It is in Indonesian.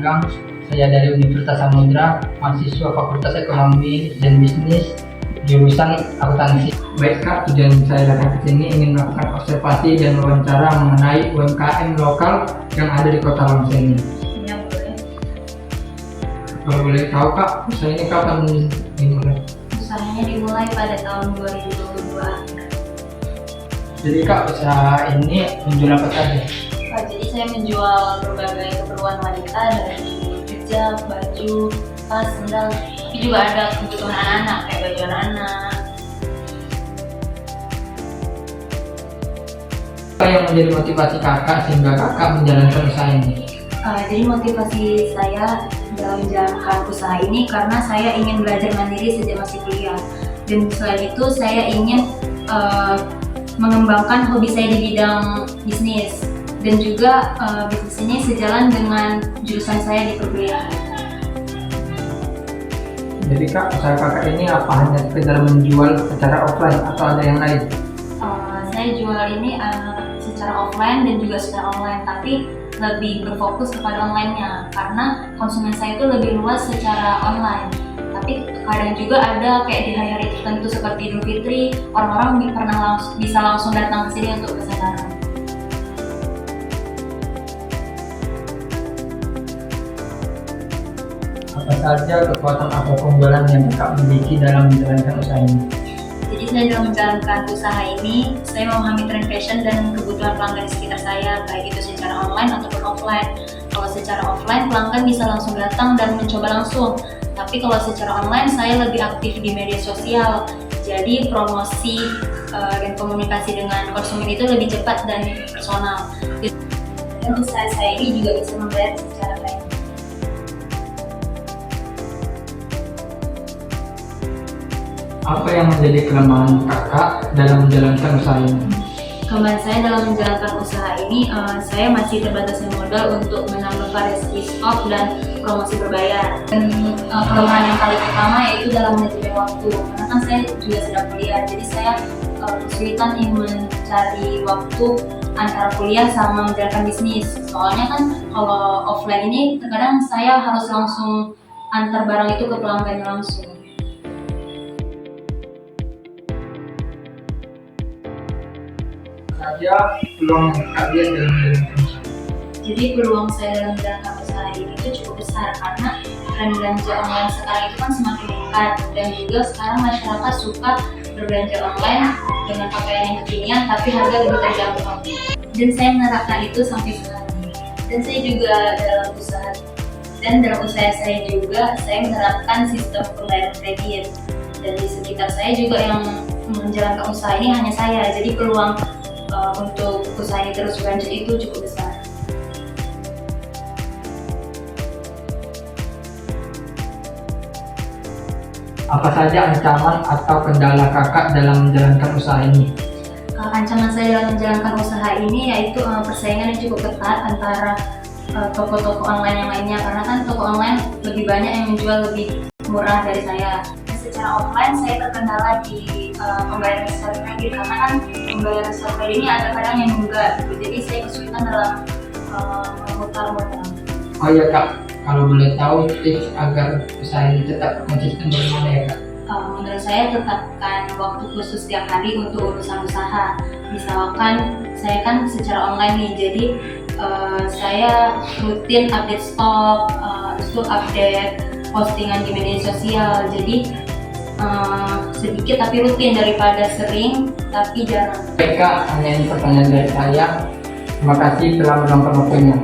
Sugeng. Saya dari Universitas Samudra, mahasiswa Fakultas Ekonomi dan Bisnis, jurusan akuntansi. Baik Kak, tujuan saya datang ke sini ingin melakukan observasi dan wawancara mengenai UMKM lokal yang ada di Kota Longse ini. Ya, boleh. Kalau boleh tahu Kak, usaha ini kapan dimulai? Usahanya dimulai pada tahun 2022. Jadi Kak, usaha ini menjual apa saja? Jadi saya menjual berbagai keperluan wanita dari hijab, baju, tas, sendal, tapi juga ada kebutuhan anak-anak kayak baju anak-anak. Apa yang menjadi motivasi kakak sehingga kakak menjalankan usaha ini? Jadi motivasi saya dalam menjalankan usaha ini karena saya ingin belajar mandiri sejak masih kuliah, dan selain itu saya ingin mengembangkan hobi saya di bidang bisnis, dan juga bisnis ini sejalan dengan jurusan saya di perkuliahan. Jadi Kak, usaha kakak ini apa hanya sekedar menjual secara offline atau ada yang lain? Saya jual ini secara offline dan juga secara online, tapi lebih berfokus kepada online-nya karena konsumen saya itu lebih luas secara online. Tapi kadang juga ada kayak di hari-hari tertentu seperti Idul Fitri, orang-orang bisa langsung datang ke sini untuk pesan barang. Apa saja kekuatan atau keunggulan yang kakak miliki dalam menjalankan usaha ini? Jadi saya dalam menjalankan usaha ini, saya memahami tren fashion dan kebutuhan pelanggan di sekitar saya, baik itu secara online ataupun offline. Kalau secara offline, pelanggan bisa langsung datang dan mencoba langsung. Tapi kalau secara online, saya lebih aktif di media sosial. Jadi promosi dan komunikasi dengan konsumen itu lebih cepat dan personal. Dan usaha saya ini juga bisa membayar secara baik. Apa yang menjadi kelemahan kakak dalam menjalankan usaha ini? Kelemahan saya dalam menjalankan usaha ini, saya masih terbatas modal untuk menambah variasi stok dan promosi berbayar. Dan kelemahan yang paling utama yaitu dalam manajemen waktu, karena kan saya juga sedang kuliah, jadi saya kesulitan mencari waktu antara kuliah sama menjalankan bisnis. Soalnya kan kalau offline ini terkadang saya harus langsung antar barang itu ke pelanggannya langsung. Saja peluang yang kakak lihat dalam menjalankan usaha. Jadi peluang saya dalam menjalankan usaha ini itu cukup besar karena tren belanja online sekarang itu kan semakin meningkat, dan juga sekarang masyarakat suka berbelanja online dengan pakaian yang kekinian tapi harga lebih terjangkau. Dan saya menerapkan itu sampai sekarang. Dan saya juga dalam usaha saya juga saya menerapkan sistem pembayaran kredit. Dan di sekitar saya juga yang menjalankan usaha ini hanya saya. Jadi peluang untuk usaha ini terus berlanjut itu cukup besar. Apa saja ancaman atau kendala kakak dalam menjalankan usaha ini? Ancaman saya dalam menjalankan usaha ini yaitu persaingan yang cukup ketat antara toko-toko online yang lainnya, karena kan toko online lebih banyak yang menjual lebih murah dari saya. Secara offline saya terkendala di pembayaran secara kredit, karena kan pembayaran secara kredit ini ada kadang yang enggak, jadi saya kesulitan dalam memutar modal. Oh iya Kak, kalau boleh tahu tips agar usaha ini tetap konsisten bagaimana ya Kak? Menurut saya tetapkan waktu khusus setiap hari untuk urusan usaha. Misalkan saya kan secara online nih, jadi saya rutin update stok, itu update postingan di media sosial. Jadi sedikit tapi rutin daripada sering tapi jarang. Baik Kak, hanya ini pertanyaan dari saya. Terima kasih telah meluangkan waktunya.